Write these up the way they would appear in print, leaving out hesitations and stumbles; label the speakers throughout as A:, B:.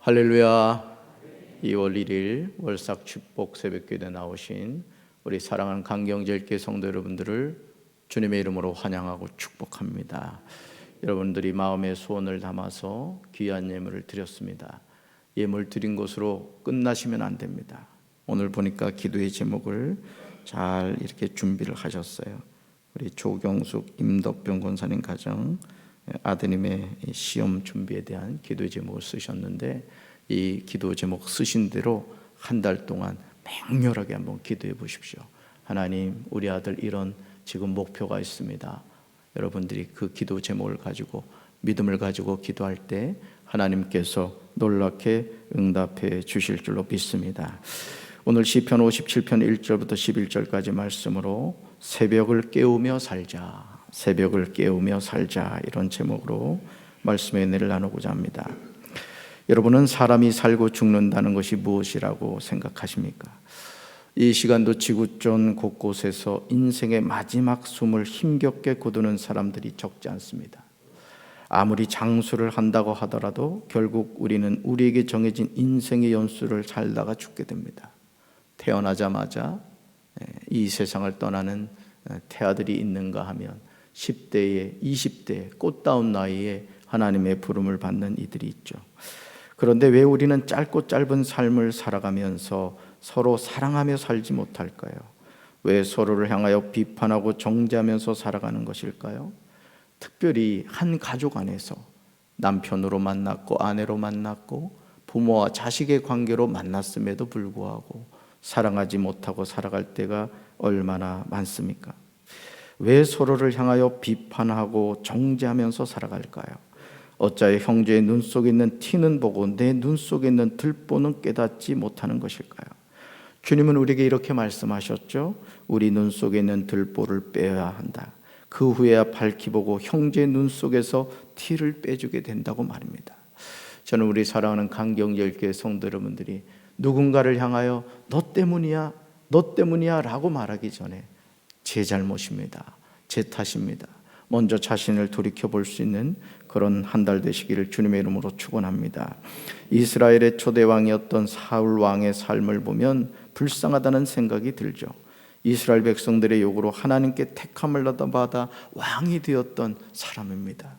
A: 할렐루야. 2월 1일 월삭 축복 새벽기도에 나오신 우리 사랑하는 강경제일교회 성도 여러분들을 주님의 이름으로 환영하고 축복합니다. 여러분들이 마음의 소원을 담아서 귀한 예물을 드렸습니다. 예물 드린 것으로 끝나시면 안 됩니다. 오늘 보니까 기도의 제목을 잘 이렇게 준비를 하셨어요. 우리 조경숙 임덕병 권사님 가정 아드님의 시험 준비에 대한 기도의 제목을 쓰셨는데, 이 기도 제목 쓰신 대로 한 달 동안 맹렬하게 한번 기도해 보십시오. 하나님, 우리 아들 이런 지금 목표가 있습니다. 여러분들이 그 기도 제목을 가지고 믿음을 가지고 기도할 때 하나님께서 놀랍게 응답해 주실 줄로 믿습니다. 오늘 시편 57편 1절부터 11절까지 말씀으로 새벽을 깨우며 살자, 새벽을 깨우며 살자, 이런 제목으로 말씀의 은혜를 나누고자 합니다. 여러분은 사람이 살고 죽는다는 것이 무엇이라고 생각하십니까? 이 시간도 지구촌 곳곳에서 인생의 마지막 숨을 힘겹게 거두는 사람들이 적지 않습니다. 아무리 장수를 한다고 하더라도 결국 우리는 우리에게 정해진 인생의 연수를 살다가 죽게 됩니다. 태어나자마자 이 세상을 떠나는 태아들이 있는가 하면 10대에 20대 꽃다운 나이에 하나님의 부름을 받는 이들이 있죠. 그런데 왜 우리는 짧고 짧은 삶을 살아가면서 서로 사랑하며 살지 못할까요? 왜 서로를 향하여 비판하고 정죄하면서 살아가는 것일까요? 특별히 한 가족 안에서 남편으로 만났고 아내로 만났고 부모와 자식의 관계로 만났음에도 불구하고 사랑하지 못하고 살아갈 때가 얼마나 많습니까? 왜 서로를 향하여 비판하고 정죄하면서 살아갈까요? 어찌하여 형제의 눈 속에 있는 티는 보고 내 눈 속에 있는 들보는 깨닫지 못하는 것일까요? 주님은 우리에게 이렇게 말씀하셨죠. 우리 눈 속에 있는 들보를 빼야 한다. 그 후에야 밝히 보고 형제의 눈 속에서 티를 빼주게 된다고 말입니다. 저는 우리 사랑하는 강경제일교회 성도 여러분들이 누군가를 향하여 너 때문이야, 너 때문이야 라고 말하기 전에 제 잘못입니다, 제 탓입니다, 먼저 자신을 돌이켜볼 수 있는 그런 한 달 되시기를 주님의 이름으로 축원합니다. 이스라엘의 초대왕이었던 사울 왕의 삶을 보면 불쌍하다는 생각이 들죠. 이스라엘 백성들의 요구로 하나님께 택함을 받아 왕이 되었던 사람입니다.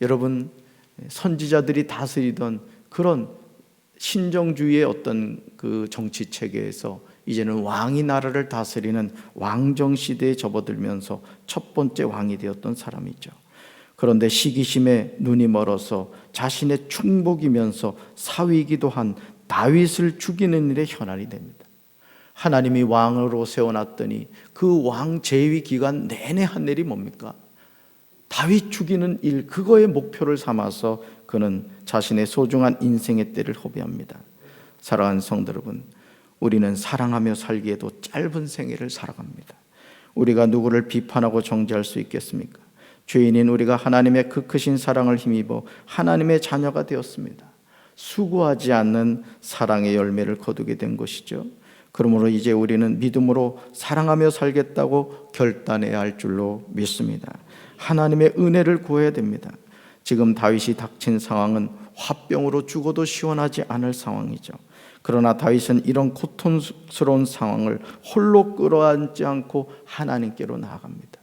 A: 여러분, 선지자들이 다스리던 그런 신정주의의 어떤 그 정치 체계에서 이제는 왕이 나라를 다스리는 왕정시대에 접어들면서 첫 번째 왕이 되었던 사람이죠. 그런데 시기심에 눈이 멀어서 자신의 충복이면서 사위이기도 한 다윗을 죽이는 일에 현안이 됩니다. 하나님이 왕으로 세워놨더니 그 왕 재위 기간 내내 한 일이 뭡니까? 다윗 죽이는 일, 그거의 목표를 삼아서 그는 자신의 소중한 인생의 때를 허비합니다. 사랑하는 성도 여러분, 우리는 사랑하며 살기에도 짧은 생애를 살아갑니다. 우리가 누구를 비판하고 정죄할 수 있겠습니까? 죄인인 우리가 하나님의 그 크신 사랑을 힘입어 하나님의 자녀가 되었습니다. 수고하지 않는 사랑의 열매를 거두게 된 것이죠. 그러므로 이제 우리는 믿음으로 사랑하며 살겠다고 결단해야 할 줄로 믿습니다. 하나님의 은혜를 구해야 됩니다. 지금 다윗이 닥친 상황은 화병으로 죽어도 시원하지 않을 상황이죠. 그러나 다윗은 이런 고통스러운 상황을 홀로 끌어안지 않고 하나님께로 나아갑니다.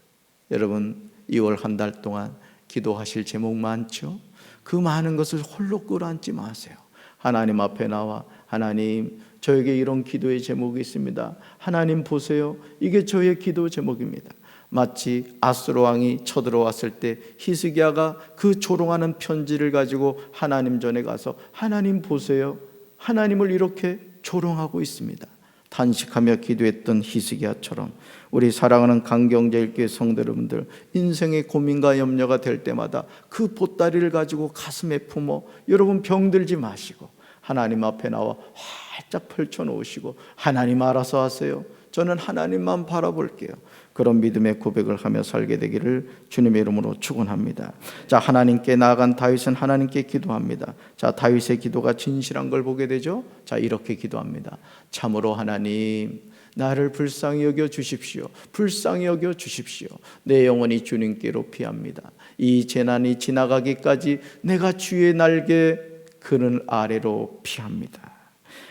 A: 여러분, 2월 한 달 동안 기도하실 제목 많죠? 그 많은 것을 홀로 끌어안지 마세요. 하나님 앞에 나와, 하나님, 저에게 이런 기도의 제목이 있습니다. 하나님 보세요, 이게 저의 기도 제목입니다. 마치 아수르 왕이 쳐들어왔을 때 히스기야가 그 조롱하는 편지를 가지고 하나님 전에 가서 하나님 보세요, 하나님을 이렇게 조롱하고 있습니다. 탄식하며 기도했던 히스기야처럼 우리 사랑하는 강경제일교회 성도 여러분들, 인생의 고민과 염려가 될 때마다 그 보따리를 가지고 가슴에 품어 여러분 병들지 마시고 하나님 앞에 나와 활짝 펼쳐놓으시고 하나님 알아서 하세요, 저는 하나님만 바라볼게요, 그런 믿음의 고백을 하며 살게 되기를 주님의 이름으로 축원합니다. 자, 하나님께 나아간 다윗은 하나님께 기도합니다. 자, 다윗의 기도가 진실한 걸 보게 되죠. 자, 이렇게 기도합니다. 참으로 하나님, 나를 불쌍히 여겨 주십시오. 불쌍히 여겨 주십시오. 내 영혼이 주님께로 피합니다. 이 재난이 지나가기까지 내가 주의 날개 그늘 아래로 피합니다.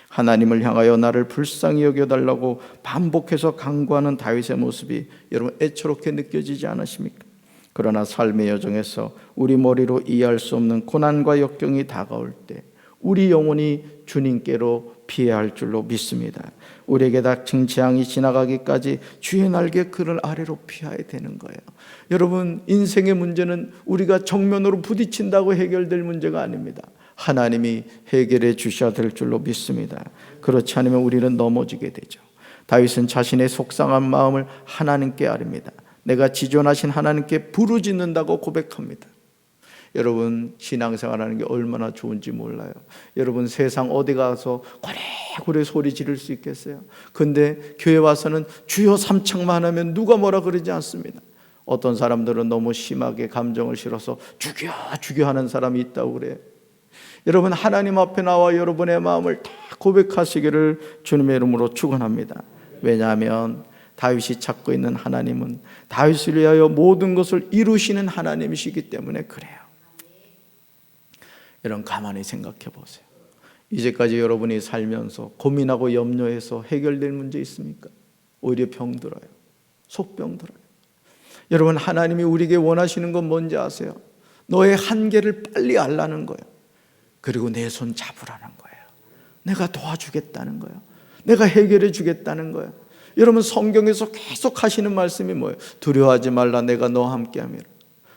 A: 하나님을 향하여 나를 불쌍히 여겨달라고 반복해서 간구하는 다윗의 모습이 여러분 애처롭게 느껴지지 않으십니까? 그러나 삶의 여정에서 우리 머리로 이해할 수 없는 고난과 역경이 다가올 때 우리 영혼이 주님께로 피해야 할 줄로 믿습니다. 우리에게 닥친 재앙이 지나가기까지 주의 날개 그늘 아래로 피해야 되는 거예요. 여러분, 인생의 문제는 우리가 정면으로 부딪힌다고 해결될 문제가 아닙니다. 하나님이 해결해 주셔야 될 줄로 믿습니다. 그렇지 않으면 우리는 넘어지게 되죠. 다윗은 자신의 속상한 마음을 하나님께 아립니다. 내가 지존하신 하나님께 부르짖는다고 고백합니다. 여러분, 신앙생활하는 게 얼마나 좋은지 몰라요. 여러분, 세상 어디 가서 고래고래 소리 지를 수 있겠어요? 근데 교회 와서는 주여 삼창만 하면 누가 뭐라 그러지 않습니다. 어떤 사람들은 너무 심하게 감정을 실어서 죽여 하는 사람이 있다고 그래요. 여러분, 하나님 앞에 나와 여러분의 마음을 다 고백하시기를 주님의 이름으로 축원합니다. 왜냐하면 다윗이 찾고 있는 하나님은 다윗을 위하여 모든 것을 이루시는 하나님이시기 때문에 그래요. 여러분, 가만히 생각해 보세요. 이제까지 여러분이 살면서 고민하고 염려해서 해결될 문제 있습니까? 오히려 병들어요. 속병 들어요. 여러분, 하나님이 우리에게 원하시는 건 뭔지 아세요? 너의 한계를 빨리 알라는 거예요. 그리고 내 손 잡으라는 거예요. 내가 도와주겠다는 거예요. 내가 해결해 주겠다는 거예요. 여러분, 성경에서 계속 하시는 말씀이 뭐예요? 두려워하지 말라, 내가 너와 함께함이라.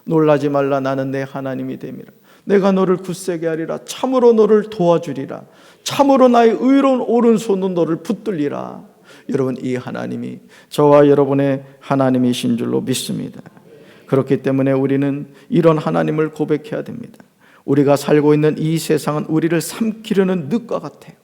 A: 놀라지 말라, 나는 내 하나님이 됨이라. 내가 너를 굳세게 하리라. 참으로 너를 도와주리라. 참으로 나의 의로운 오른손은 너를 붙들리라. 여러분, 이 하나님이 저와 여러분의 하나님이신 줄로 믿습니다. 그렇기 때문에 우리는 이런 하나님을 고백해야 됩니다. 우리가 살고 있는 이 세상은 우리를 삼키려는 늪과 같아요.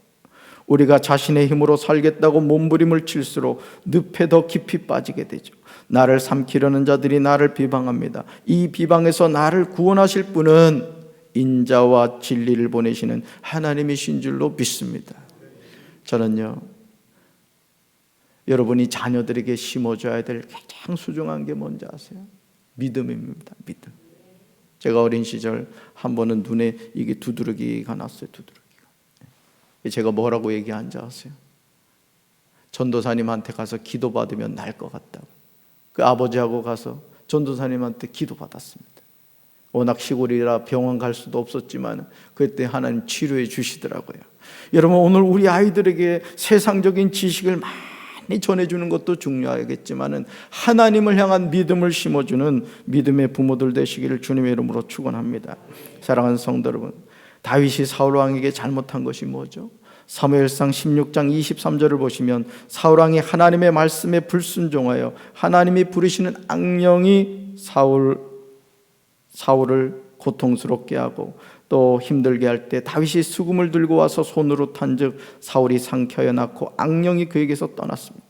A: 우리가 자신의 힘으로 살겠다고 몸부림을 칠수록 늪에 더 깊이 빠지게 되죠. 나를 삼키려는 자들이 나를 비방합니다. 이 비방에서 나를 구원하실 분은 인자와 진리를 보내시는 하나님이신 줄로 믿습니다. 저는요, 여러분이 자녀들에게 심어줘야 될 가장 소중한 게 뭔지 아세요? 믿음입니다. 믿음. 제가 어린 시절 한 번은 눈에 이게 두드러기가 났어요. 두드러기가. 제가 뭐라고 얘기한지 아세요? 전도사님한테 가서 기도받으면 날 것 같다고. 그 아버지하고 가서 전도사님한테 기도받았습니다. 워낙 시골이라 병원 갈 수도 없었지만 그때 하나님 치료해 주시더라고요. 여러분, 오늘 우리 아이들에게 세상적인 지식을 많이 전해주는 것도 중요하겠지만 하나님을 향한 믿음을 심어주는 믿음의 부모들 되시기를 주님의 이름으로 축원합니다. 사랑하는 성도 여러분, 다윗이 사울 왕에게 잘못한 것이 뭐죠? 사무엘상 16장 23절을 보시면 사울 왕이 하나님의 말씀에 불순종하여 하나님이 부르시는 악령이 사울을 고통스럽게 하고 또 힘들게 할 때 다윗이 수금을 들고 와서 손으로 탄즉 사울이 상켜여 낳고 악령이 그에게서 떠났습니다.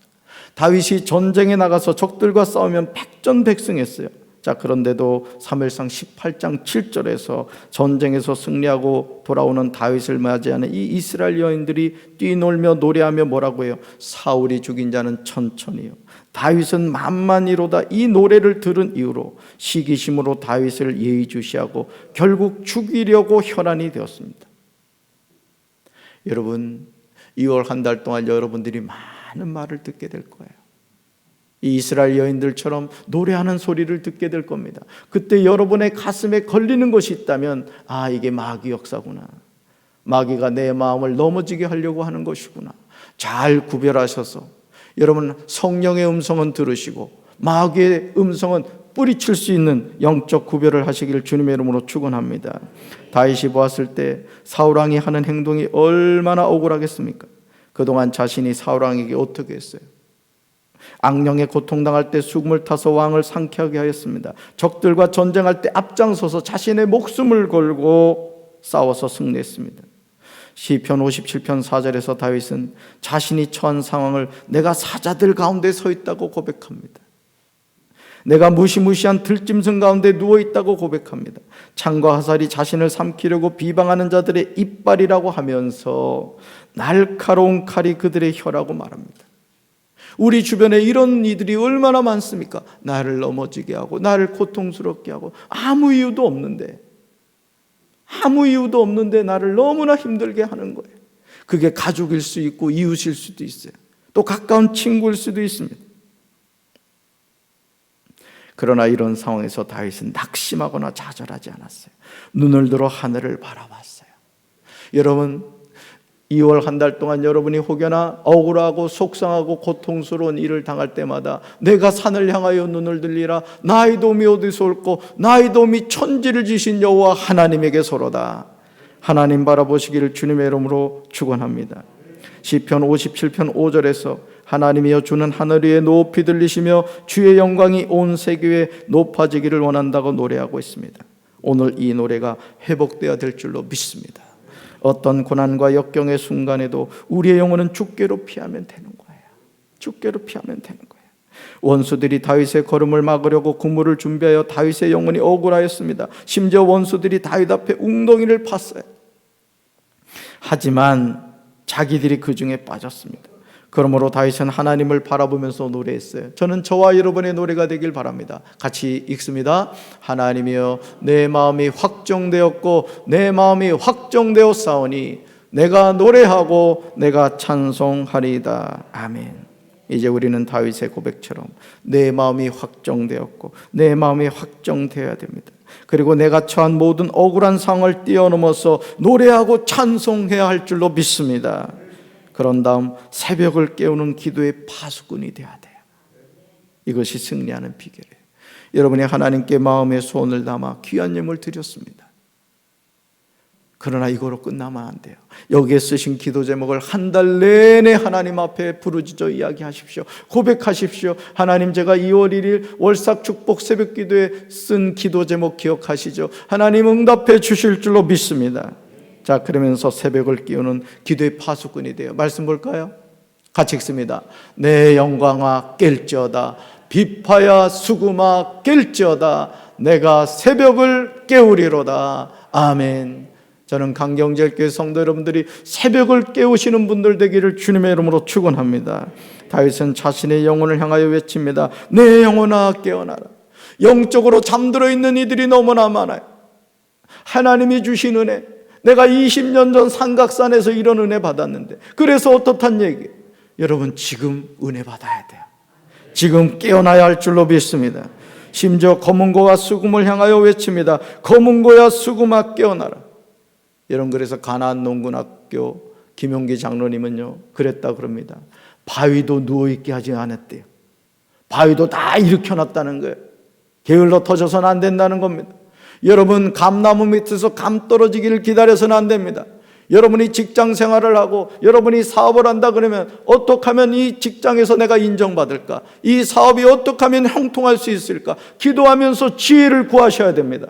A: 다윗이 전쟁에 나가서 적들과 싸우면 백전백승했어요. 자, 그런데도 사무엘상 18장 7절에서 전쟁에서 승리하고 돌아오는 다윗을 맞이하는 이 이스라엘 여인들이 뛰놀며 노래하며 뭐라고 해요? 사울이 죽인 자는 천천히요, 다윗은 만만히로다. 이 노래를 들은 이후로 시기심으로 다윗을 예의주시하고 결국 죽이려고 혈안이 되었습니다. 여러분, 2월 한 달 동안 여러분들이 많은 말을 듣게 될 거예요. 이 이스라엘 여인들처럼 노래하는 소리를 듣게 될 겁니다. 그때 여러분의 가슴에 걸리는 것이 있다면, 아, 이게 마귀 역사구나. 마귀가 내 마음을 넘어지게 하려고 하는 것이구나. 잘 구별하셔서 여러분, 성령의 음성은 들으시고 마귀의 음성은 뿌리칠 수 있는 영적 구별을 하시기를 주님의 이름으로 축원합니다. 다윗이 보았을 때 사울 왕이 하는 행동이 얼마나 억울하겠습니까? 그동안 자신이 사울 왕에게 어떻게 했어요? 악령에 고통당할 때 수금을 타서 왕을 상쾌하게 하였습니다. 적들과 전쟁할 때 앞장서서 자신의 목숨을 걸고 싸워서 승리했습니다. 시편 57편 4절에서 다윗은 자신이 처한 상황을 내가 사자들 가운데 서 있다고 고백합니다. 내가 무시무시한 들짐승 가운데 누워있다고 고백합니다. 창과 화살이 자신을 삼키려고 비방하는 자들의 이빨이라고 하면서 날카로운 칼이 그들의 혀라고 말합니다. 우리 주변에 이런 이들이 얼마나 많습니까? 나를 넘어지게 하고 나를 고통스럽게 하고 아무 이유도 없는데, 아무 이유도 없는데 나를 너무나 힘들게 하는 거예요. 그게 가족일 수 있고 이웃일 수도 있어요. 또 가까운 친구일 수도 있습니다. 그러나 이런 상황에서 다윗은 낙심하거나 좌절하지 않았어요. 눈을 들어 하늘을 바라봤어요. 여러분, 2월 한 달 동안 여러분이 혹여나 억울하고 속상하고 고통스러운 일을 당할 때마다 내가 산을 향하여 눈을 들리라. 나의 도움이 어디서 올꼬? 나의 도움이 천지를 지신 여호와 하나님에게서로다. 하나님 바라보시기를 주님의 이름으로 축원합니다. 시편 57편 5절에서 하나님이여 주는 하늘 위에 높이 들리시며 주의 영광이 온 세계에 높아지기를 원한다고 노래하고 있습니다. 오늘 이 노래가 회복되어야 될 줄로 믿습니다. 어떤 고난과 역경의 순간에도 우리의 영혼은 주께로 피하면 되는 거예요. 주께로 피하면 되는 거예요. 원수들이 다윗의 걸음을 막으려고 그물을 준비하여 다윗의 영혼이 억울하였습니다. 심지어 원수들이 다윗 앞에 웅덩이를 팠어요. 하지만 자기들이 그 중에 빠졌습니다. 그러므로 다윗은 하나님을 바라보면서 노래했어요. 저는 저와 여러분의 노래가 되길 바랍니다. 같이 읽습니다. 하나님이여 내 마음이 확정되었고 내 마음이 확정되었사오니 내가 노래하고 내가 찬송하리이다. 아멘. 이제 우리는 다윗의 고백처럼 내 마음이 확정되었고 내 마음이 확정되어야 됩니다. 그리고 내가 처한 모든 억울한 상황을 뛰어넘어서 노래하고 찬송해야 할 줄로 믿습니다. 그런 다음 새벽을 깨우는 기도의 파수꾼이 되어야 돼요. 이것이 승리하는 비결이에요. 여러분이 하나님께 마음의 소원을 담아 귀한 예물 드렸습니다. 그러나 이거로 끝나면 안 돼요. 여기에 쓰신 기도 제목을 한 달 내내 하나님 앞에 부르짖어 이야기하십시오. 고백하십시오. 하나님, 제가 2월 1일 월삭 축복 새벽 기도에 쓴 기도 제목 기억하시죠? 하나님 응답해 주실 줄로 믿습니다. 자, 그러면서 새벽을 깨우는 기도의 파수꾼이 돼요. 말씀 볼까요? 같이 읽습니다. 내 영광아 깰지어다. 비파야 수금아 깰지어다. 내가 새벽을 깨우리로다. 아멘. 저는 강경제일교회 성도 여러분들이 새벽을 깨우시는 분들 되기를 주님의 이름으로 축원합니다. 다윗은 자신의 영혼을 향하여 외칩니다. 내 영혼아 깨어나라. 영적으로 잠들어 있는 이들이 너무나 많아요. 하나님이 주신 은혜, 내가 20년 전 삼각산에서 이런 은혜 받았는데, 그래서 어떻단 얘기예요? 여러분, 지금 은혜 받아야 돼요. 지금 깨어나야 할 줄로 믿습니다. 심지어 검은고와 수금을 향하여 외칩니다. 검은고야 수금아 깨어나라. 여러분, 그래서 가나안 농군학교 김용기 장로님은요 그랬다 그럽니다. 바위도 누워있게 하지 않았대요. 바위도 다 일으켜놨다는 거예요. 게을러 터져서는 안 된다는 겁니다. 여러분, 감나무 밑에서 감 떨어지기를 기다려서는 안 됩니다. 여러분이 직장 생활을 하고 여러분이 사업을 한다 그러면 어떻게 하면 이 직장에서 내가 인정받을까? 이 사업이 어떻게 하면 형통할 수 있을까? 기도하면서 지혜를 구하셔야 됩니다.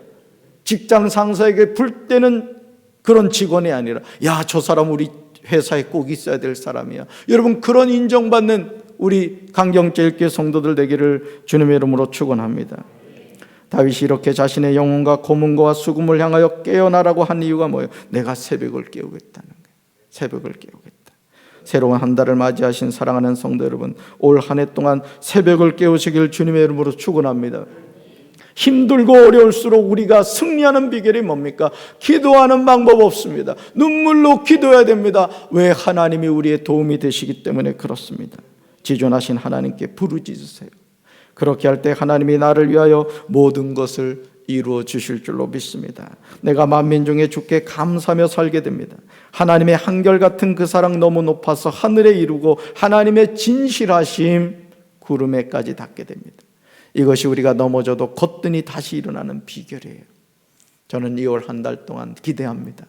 A: 직장 상사에게 불때는 그런 직원이 아니라, 야, 저 사람 우리 회사에 꼭 있어야 될 사람이야. 여러분, 그런 인정받는 우리 강경제일교회 성도들 되기를 주님의 이름으로 축원합니다. 다윗이 이렇게 자신의 영혼과 검은고와 수금을 향하여 깨어나라고 한 이유가 뭐예요? 내가 새벽을 깨우겠다는 거예요. 새벽을 깨우겠다. 새로운 한 달을 맞이하신 사랑하는 성도 여러분, 올 한 해 동안 새벽을 깨우시길 주님의 이름으로 축원합니다. 힘들고 어려울수록 우리가 승리하는 비결이 뭡니까? 기도하는 방법 없습니다. 눈물로 기도해야 됩니다. 왜? 하나님이 우리의 도움이 되시기 때문에 그렇습니다. 지존하신 하나님께 부르짖으세요. 그렇게 할 때 하나님이 나를 위하여 모든 것을 이루어 주실 줄로 믿습니다. 내가 만민 중에 주께 감사하며 살게 됩니다. 하나님의 한결같은 그 사랑 너무 높아서 하늘에 이루고 하나님의 진실하심 구름에까지 닿게 됩니다. 이것이 우리가 넘어져도 거뜬히 다시 일어나는 비결이에요. 저는 2월 한 달 동안 기대합니다.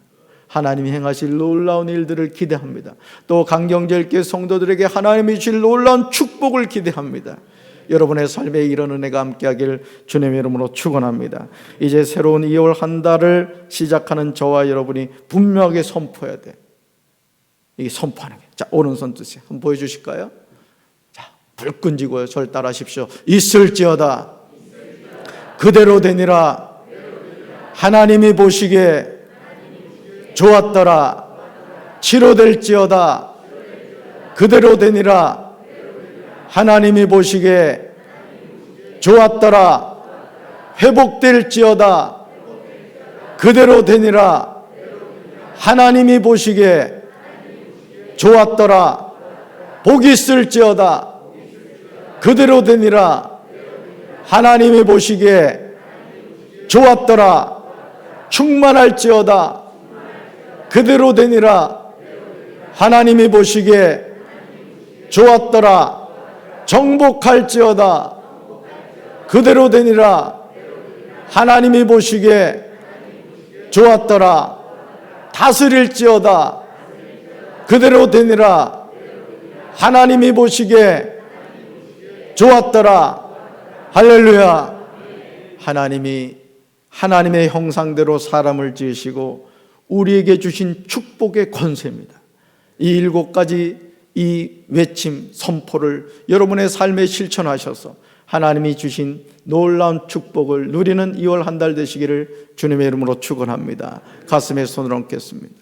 A: 하나님이 행하실 놀라운 일들을 기대합니다. 또 강경제일교회 성도들에게 하나님이 주실 놀라운 축복을 기대합니다. 여러분의 삶에 이런 은혜가 함께하길 주님의 이름으로 축원합니다. 이제 새로운 2월 한 달을 시작하는 저와 여러분이 분명하게 선포해야 돼. 이게 선포하는 게. 자, 오른손 드세요. 한번 보여주실까요? 불끈 지고요. 저를 따라하십시오. 있을지어다. 그대로 되니라. 하나님이 보시기에 좋았더라. 치료될지어다. 그대로 되니라. 하나님이 보시기에 좋았더라. 회복될지어다. 그대로 되니라. 하나님이 보시기에 좋았더라. 복이 있을지어다. 그대로 되니라. 하나님이 보시기에 좋았더라. 충만할지어다. 그대로 되니라. 하나님이 보시기에 좋았더라. 정복할지어다. 그대로 되니라. 하나님이 보시기에 좋았더라. 다스릴지어다. 그대로 되니라. 하나님이 보시기에 좋았더라. 할렐루야. 하나님이 하나님의 형상대로 사람을 지으시고 우리에게 주신 축복의 권세입니다. 이 7가지 이 외침, 선포를 여러분의 삶에 실천하셔서 하나님이 주신 놀라운 축복을 누리는 2월 한 달 되시기를 주님의 이름으로 축원합니다. 가슴에 손을 얹겠습니다.